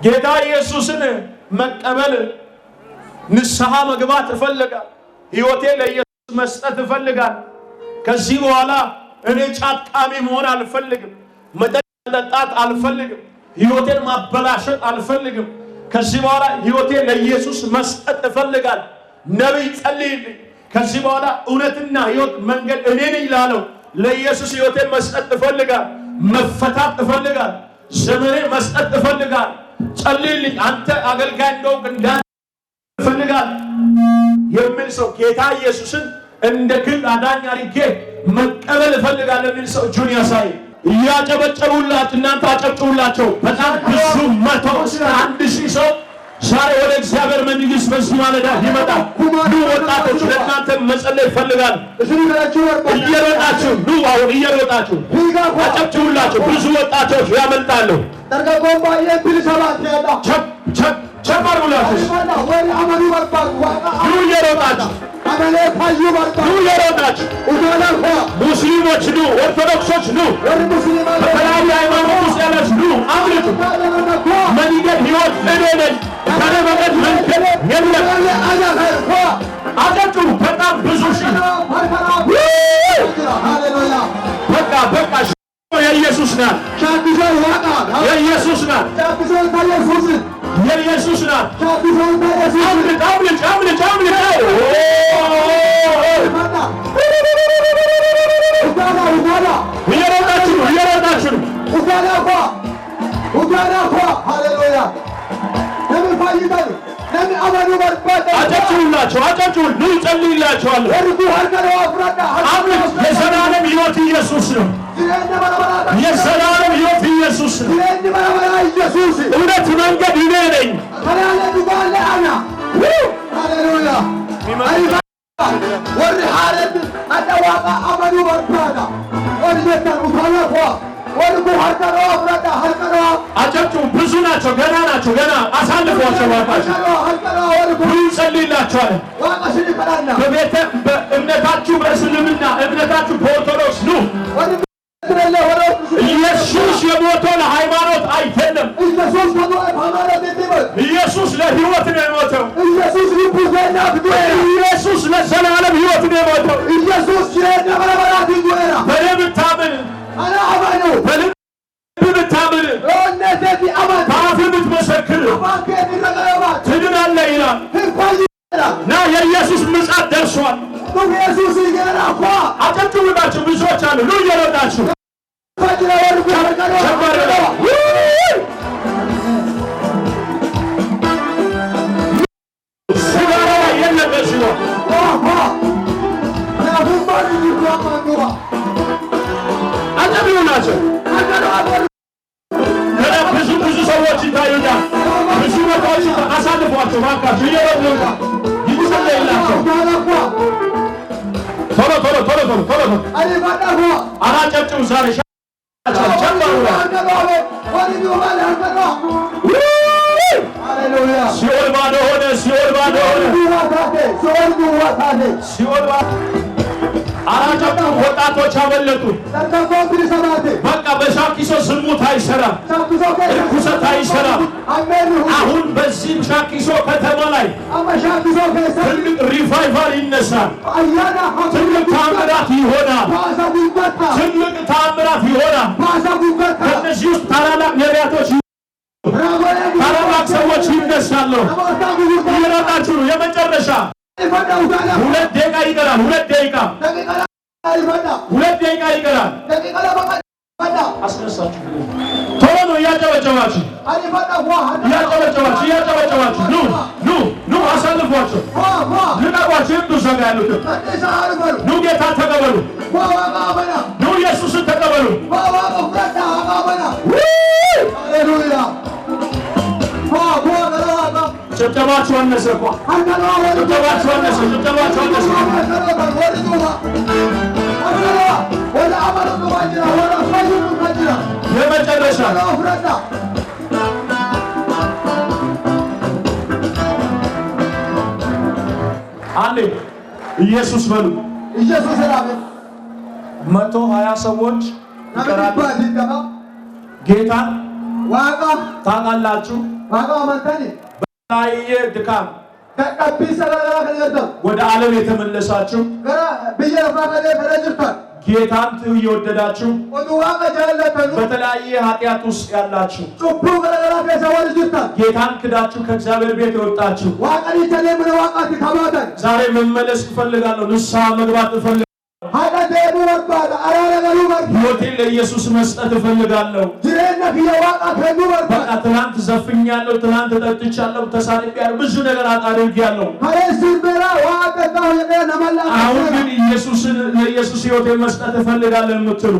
ጌታ ኢየሱስን መቀበል ንስሐ መግባት እፈልጋለሁ። ሕይወቴ ለኢየሱስ መስጠት እፈልጋለሁ። ከዚህ በኋላ እኔ ጫት ቃሚ መሆን አልፈልግም። መጠጥ መጠጣት አልፈልግም። ሕይወቴን ማበላሸት አልፈልግም። ከዚህ በኋላ ሕይወቴ ለኢየሱስ መስጠት እፈልጋለሁ። ነብይ ጸልይልኝ። ከዚህ በኋላ እውነትና ሕይወት መንገድ እኔ ነኝ ላለው ለኢየሱስ ሕይወቴን መስጠት እፈልጋለሁ። መፈታት እፈልጋለሁ። ዘመኔ መስጠት እፈልጋለሁ። ጸልይልኝ። አንተ አገልጋይ እንደሆንክ እንዳንተ እፈልጋለሁ የሚል ሰው ጌታ ኢየሱስን እንደ ግል አዳኝ አድርጌ መቀበል እፈልጋለሁ የሚል ሰው እጁን ያሳይ። እያጨበጨቡላችሁ እናንተ አጨብጭቡላቸው። በጣም ብዙ 100,000 ሰው ዛሬ ወደ እግዚአብሔር መንግሥት በዚህ ማለዳ ይመጣል። ኑ ወጣቶች ለእናንተ መጸለይ ይፈልጋል። እየሮጣችሁ ኑ፣ አሁን እየሮጣችሁ አጨብጭቡላቸው። ብዙ ወጣቶች ያመልጣሉ። ቸመሩላችሁ ኑ እየሮጣችሁ ሙስሊሞች ኑ፣ ኦርቶዶክሶች ኑ፣ በተለያዩ ሃይማኖት ውስጥ ያላችሁ ኑ፣ አምልጡ። መንገድ ሕይወት እኔ ነኝ። ከኔ በቀር መንገድ የለም። አጨብጭቡ። በጣም ብዙ ሺህ በቃ የኢየሱስ ናት። የኢየሱስ ናት። የኢየሱስ ናት። አምልጥ። እየሮጣችሁ አጨብጭቡ። ኑ ጸልይላችኋለሁ። አምልጥ። የዘላለም ሕይወት ኢየሱስ ነው። የዘላለም ሕይወት ኢየሱስ ነው። እውነት መንገድ እኔ ነኝ። አጨብጭቡ። ብዙ ናቸው፣ ገና ናቸው። ገና አሳልፏቸው ባካችሁ። ኑ ጸልይላችኋለሁ። በእምነታችሁ በእስልምና እምነታችሁ በኦርቶዶክስ ኑ። ኢየሱስ የሞተው ለሃይማኖት አይደለም። ኢየሱስ ለሕይወት ነው የሞተው። ኢየሱስ ለዘላለም ሕይወት ነው የሞተው። በልብ ብታምን በአፍህ ብትመሰክር ትድናለህ ይላል እና የኢየሱስ ምጽአት ደርሷል። አጨብጭቡላችሁ። ብዙዎች አሉ። ኑ እየሮጣችሁ ሲጋራ የለበሽ ነው። አጨብጭቡላቸው። ብዙ ሰዎች ይታዩኛል። ብዙ ቦታዎች አሳልፏቸው ባካችሁ። እየሮጡ ይጸለይላቸው። ቶሎ አላጨብጭቡ። ዛሬ ሲኦል ባዶ ሆነ። አላጨብጭቡ። ወጣቶች አመለጡ። በቃ በሻኪሶ ዝሙት አይሰራም፣ ርኩሰት አይሰራም። አሁን በዚህ ሻኪሶ ከተማ ላይ ትልቅ ሪቫይቫል ይነሳል። ትልቅ ታምራት ይሆናል። ከእነዚህ ውስጥ ታላላቅ ነቢያቶች፣ ታላላቅ ሰዎች ይነሳሉ። እየሮጣችሁ ነው። የመጨረሻ 2 ደቂቃ ይቀራል። 2 ደቂቃ ይቀራል። አስነሳችሁ። ቶሎ ነው። እያጨበጨባችሁ ኑ አሳልፏቸው። ልቀቋቸው። ይምጡ። ዘጋ ያሉትን ኑ ጌታ ተቀበሉ። ኑ ኢየሱስን ተቀበሉ። ጭብጨባችሁ አነሰ እኮ። ጭብጨባችሁ አነሰ። የመጨረሻ አንዴ ኢየሱስ በሉ። 120 ሰዎች ይቀራሉ። ጌታን ታውቃላችሁ። በተለያየ ድካም ወደ ዓለም የተመለሳችሁ ጌታን እየወደዳችሁ በተለያየ ኃጢአት ውስጥ ያላችሁ ጌታን ክዳችሁ ከእግዚአብሔር ቤት የወጣችሁ ዛሬ መመለስ እፈልጋለሁ፣ ንስሐ መግባት እፈልጋለሁ፣ ሕይወቴን ለኢየሱስ መስጠት እፈልጋለሁ። በቃ ትናንት ዘፍኛለሁ፣ ትናንት ጠጥቻለሁ፣ ተሳድቤያለሁ፣ ብዙ ነገር አድርጌያለሁ። አሁን ግን ለኢየሱስ ሕይወቴን መስጠት እፈልጋለሁ የምትሉ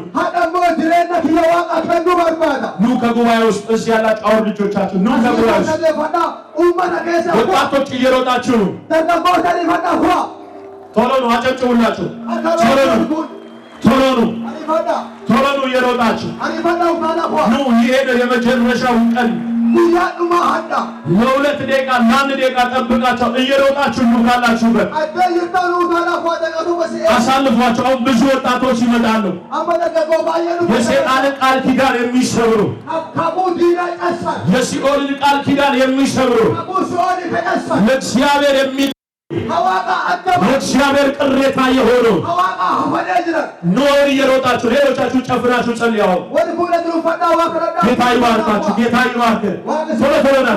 ኑ ከጉባኤ ውስጥ እዚህ ያላችሁ አሁን ልጆቻችሁ ኑ ከጉባኤ ውስጥ ወጣቶች እየሮጣችሁ ነው። ቶሎ ነው፣ አጨብጭቡላችሁ። ቶሎ ነው እየሮጣችሁ ኑ። ይሄ ነው የመጨረሻው ቀን። ለሁለት ደቂቃ ለአንድ ደቂቃ ጠብቃቸው እየሮጣችሁ ኑ። ካላችሁበት አሳልፏቸው። አሁን ብዙ ወጣቶች ይመጣሉ፣ የሰይጣንን ቃል ኪዳን የሚሰብሩ፣ የሲኦልን ቃል ኪዳን የሚሰብሩ፣ ለእግዚአብሔር የእግዚአብሔር ቅሬታ የሆኑ ኖር እየሮጣችሁ ሌሎቻችሁ ጨፍናችሁ ጸልያው። ጌታ ይባርካችሁ፣ ጌታ ይባርክ።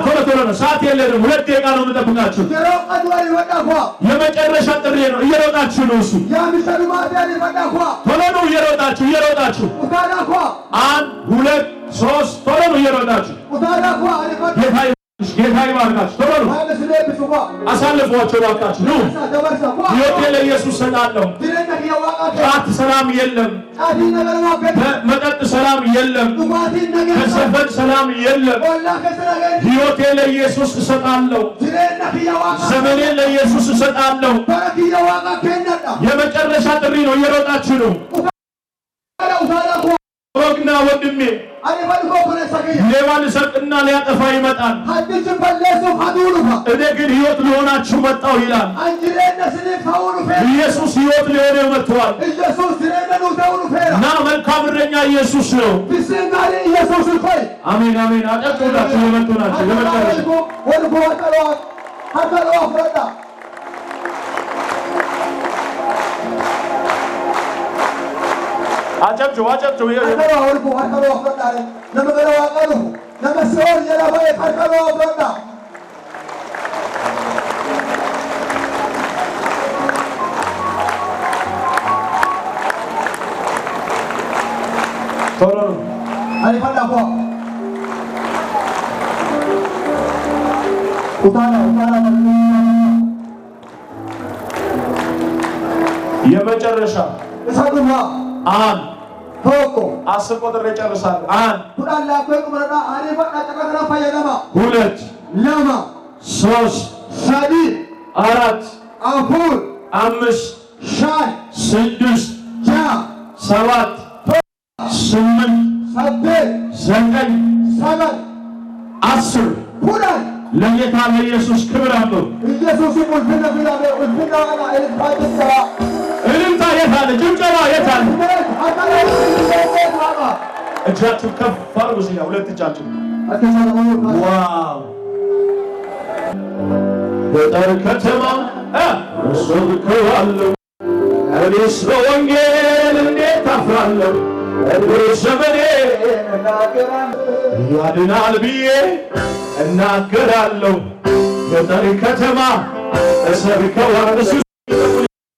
ቶሎ ነው፣ ሰዓት የለንም። 2 ደቂቃ ነው የምጠብቃችሁ። የመጨረሻ ጥሪ ነው። እየሮጣችሁ ነው። እሱ ቶሎ ነው እየሮጣችሁ 1 2 3 ቶሎ ነው እየሮጣችሁ። ጌታ ይባርካችሁ። ቶሎ ነው አሳልፏቸው ባካችሁ። ኑ ሕይወቴን ለኢየሱስ ሰጣለሁ። ጫት ሰላም የለም፣ መጠጥ ሰላም የለም፣ ከሰፈን ሰላም የለም። ሕይወቴን ለኢየሱስ እሰጣለሁ፣ ዘመኔን ለኢየሱስ እሰጣለሁ። የመጨረሻ ጥሪ ነው። እየሮጣችሁ ነው። ወግና ወንድሜ ሌባ ሊሰርቅና ሊያጠፋ ይመጣል፣ እኔ ግን ሕይወት ሊሆናችሁ መጣሁ ይላል ኢየሱስ። ሕይወት ሊሆነው መጥቷል እና መልካም እረኛ ኢየሱስ ነው። አሜን አሜን። አጨብጭቡላችሁ። የመጡ ናቸው ለመጨረሻ አጨብጭቡ። የመጨረሻ አንድ 10 ቁጥር ይጨርሳል። 1 2 3 4 5 6 7 8 9 10 ለጌታ ለኢየሱስ ክብር አለው። እልልታ የት አለ? ጭብጨባ የት አለ? እጃችሁ ከፍ አድርጉ። እዚህ ጋር 2 እጃችሁ። ዋው! ገጠር ከተማ እሰብከዋለሁ፣ እኔስ በወንጌል እንዴት አፍራለሁ። ዘመኔ ያድናል ብዬ እናገራለሁ። ገጠር ከተማ እሰብከዋለሁ።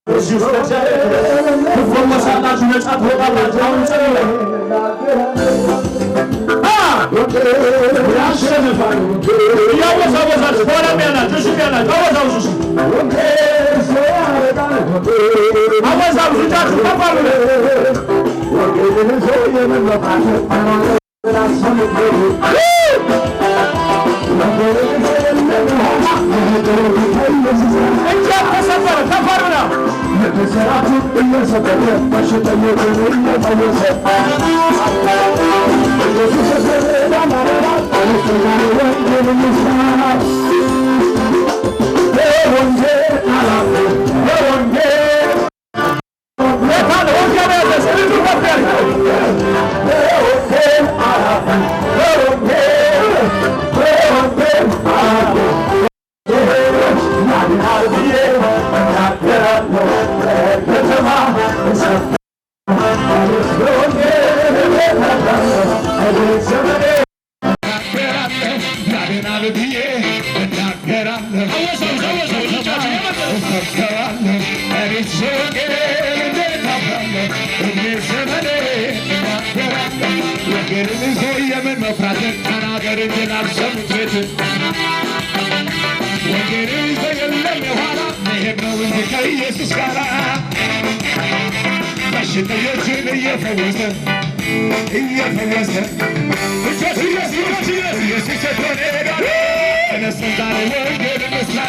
እዚህ ውስጥ ትፈወሳላችሁ፣ ነጻ ትወጣላችሁ። አሁን ጸልዩ። ያሸንፋል። እያወሳወሳችሁ ሆነም ያላችሁ እሱ ያላችሁ አወሳውሱ። አወሳውሱ። እጃችሁ ከፍ አድርጉ። እጃት ተሰበረ። ከፍ አድርጉ። የምን መፍራት ተናገር እንጂ አልሰሙት ወንጌል የለም የኋላ መሄድ ነው እንጂ ከኢየሱስ ጋር በሽተኞችን እየፈወሰ ኢየሱስ ሆነ ሄዳል ተነስተን ዛሬ ወንጌል እንስራ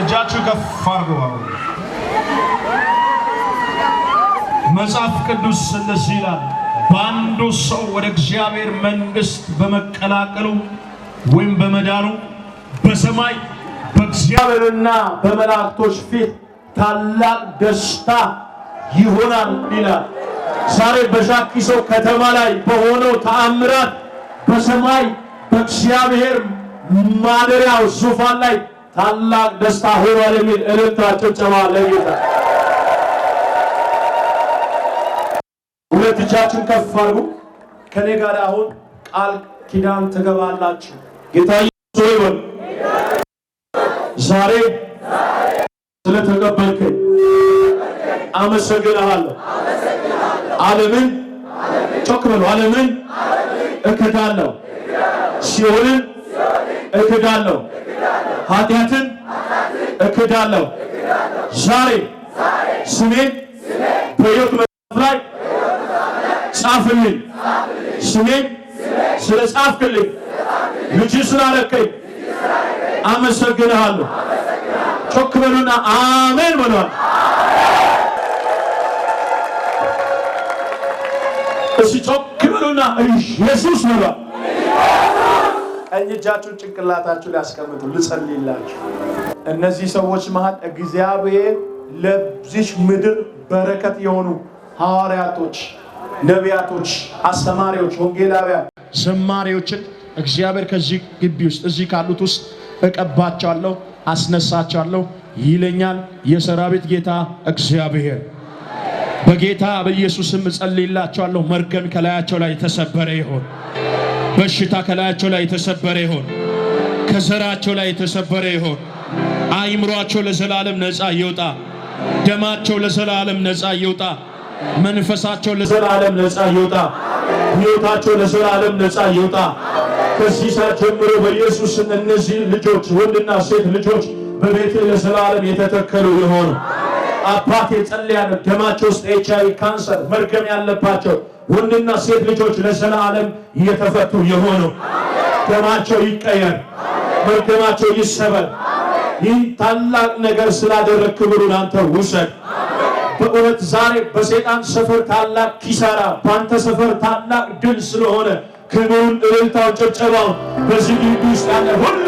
እጃችሁ ከፍ አድርጉ። መጽሐፍ ቅዱስ እንደዚህ ይላል፣ በአንዱ ሰው ወደ እግዚአብሔር መንግሥት በመቀላቀሉ ወይም በመዳኑ በሰማይ በእግዚአብሔርና በመላእክቶች ፊት ታላቅ ደስታ ይሆናል ይላል። ዛሬ በሻኪሶ ከተማ ላይ በሆነው ተአምራት በሰማይ በእግዚአብሔር ማደሪያው ዙፋን ላይ ታላቅ ደስታ ሆኗል የሚል እልልታ ጭብጨባ ለጌታ። ሁለት እጃችሁን ከፍ አድርጉ። ከኔ ጋር አሁን ቃል ኪዳን ትገባላችሁ። ጌታ ኢየሱስ ሆይ ዛሬ ስለተቀበልከኝ አመሰግናለሁ። ዓለምን ጮክ በሉ፣ ዓለምን እክዳለሁ፣ ሲኦልን እክዳለሁ፣ ኃጢአትን እክዳለሁ። ዛሬ ስሜን በሕይወት መጽሐፍ ላይ ጻፍልኝ። ስሜን ስለ ጻፍክልኝ፣ ልጅ ስላደረከኝ አመሰግንሃለሁ። ጮክ በሉና አሜን በሏል። እሺ ጮክ በሉና ኢየሱስ በሏል። ቀኝ እጃችሁን ጭንቅላታችሁ ላይ አስቀምጡ፣ ልጸልይላችሁ። እነዚህ ሰዎች መሃል እግዚአብሔር ለዚህ ምድር በረከት የሆኑ ሐዋርያቶች፣ ነቢያቶች፣ አስተማሪዎች፣ ወንጌላውያን፣ ዘማሪዎችን እግዚአብሔር ከዚህ ግቢ ውስጥ እዚህ ካሉት ውስጥ እቀባቸዋለሁ፣ አስነሳቸዋለሁ ይለኛል የሰራዊት ጌታ እግዚአብሔር። በጌታ በኢየሱስም እጸልይላቸዋለሁ። መርገም ከላያቸው ላይ የተሰበረ ይሁን። በሽታ ከላያቸው ላይ የተሰበረ ይሁን። ከዘራቸው ላይ የተሰበረ ይሁን። አይምሯቸው ለዘላለም ነፃ ይውጣ። ደማቸው ለዘላለም ነፃ ይውጣ። መንፈሳቸው ለዘላለም ነፃ ይውጣ። ሕይወታቸው ለዘላለም ነፃ ይውጣ። ከዚህ ሰዓት ጀምሮ በኢየሱስ ስም እነዚህ ልጆች ወንድና ሴት ልጆች በቤት ለዘላለም የተተከሉ ይሆኑ። አባቴ ጸልያለሁ። ደማቸው ውስጥ HIV ካንሰር መርገም ያለባቸው ወንድና ሴት ልጆች ለዘላለም እየተፈቱ ይሆኑ። ደማቸው ይቀየር፣ መርገማቸው ይሰበር። ይህ ታላቅ ነገር ስላደረግ ክብሩን አንተ ውሰድ። በእውነት ዛሬ በሰይጣን ሰፈር ታላቅ ኪሳራ፣ ባንተ ሰፈር ታላቅ ድል ስለሆነ ክብሩን፣ እልልታውን፣ ጭብጨባውን በዚህ ግቢ ውስጥ ያለ ሁሉ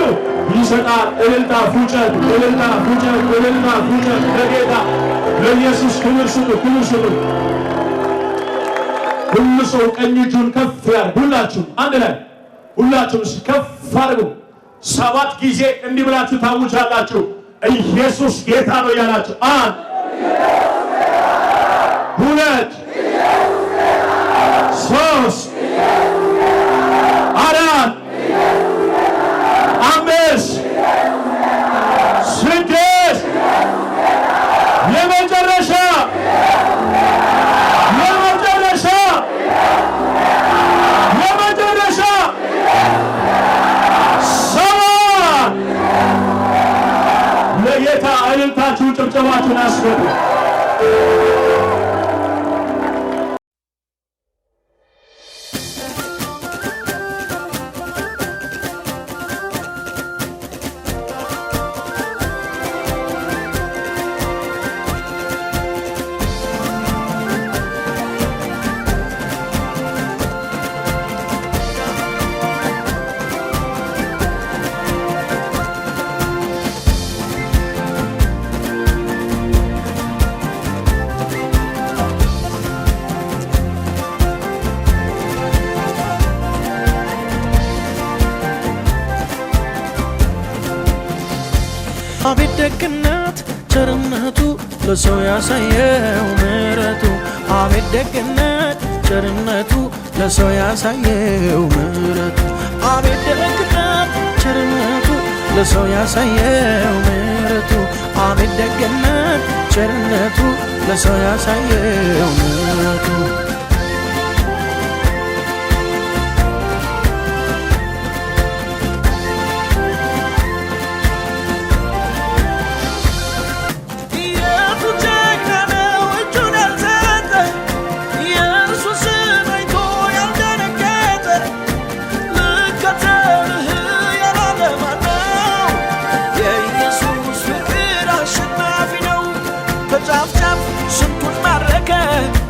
ይሰጣል። እልልታ፣ ፉጨት፣ እልልታ፣ ፉጨት፣ እልልታ፣ ፉጨት ለጌታ ለኢየሱስ ክብር ስጡ፣ ክብር ስጡ። ሁሉ ሰው ቀኝ እጁን ከፍ ያድርግ። ሁላችሁም አንድ ላይ ሁላችሁም ከፍ አድርጉ። 7 ጊዜ እንዲህ ብላችሁ ታውጃላችሁ። ኢየሱስ ጌታ ነው ያላችሁ። 1 2 3 4 5 6 የመጨረሻ ለጌታ እልልታችሁ ጭብጨባችሁን አስገቡ። አቤት ደግነት ቸርነቱ ለሰው ያሳየው ምሕረቱ። አቤት ደግነት ቸርነቱ ለሰው ያሳየው ምሕረቱ። አቤት ደግነት ቸርነቱ ለሰው ያሳየው ምሕረቱ። አቤት ደግነት ቸርነቱ ለሰው ያሳየው ምሕረቱ።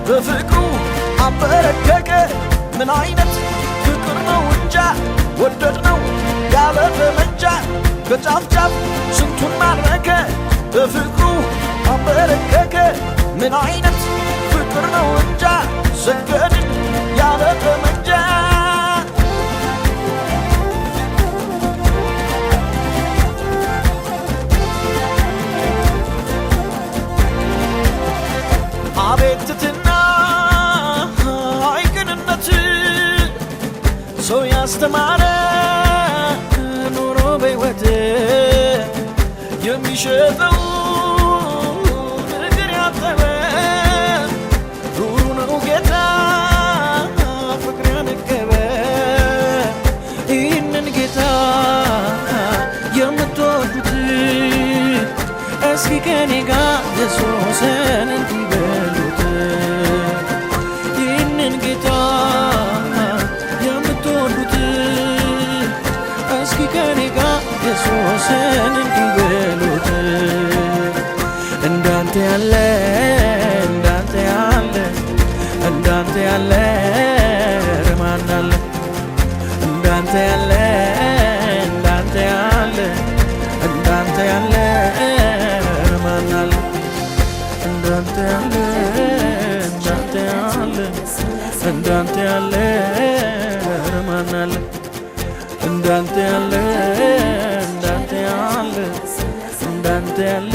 በፍቅሩ አበረከከ። ምን አይነት ፍቅር ነው እንጃ ወደድ ነው ያለ ጠመንጃ። ከጫፍ ጫፍ ስንቱን ማረከ በፍቅሩ አበረከከ። ምን አይነት ፍቅር ነው እንጃ ሰገድን ያለ ጠመንጃ። አቤት ትሕትና ሰው ያስተማረ ኑሮ በሕይወት የሚሸጠው እግር ያጠበ ሩሩ ነው ጌታ ፍቅር ያነገበ። ይህንን ጌታ የምትወዱት እስኪ ከኔ ጋር ኢየሱስን እንዲህ በሉት። ይህንን ጌታ ከኔ ጋር ኢየሱስን እንዲህ በሉት። እንዳንተ ያለ እንዳንተ ያለ እንዳንተ ያለ ማን አለ? እንዳንተ ያለ እንዳንተ ያለ እንዳንተ ያለ ማን አለ? እንዳንተ ያለ እንዳንተ ያለ እንዳንተ ያለ ማን አለ? እንዳንተ ያለ እንዳንተ እንዳንተ ያለ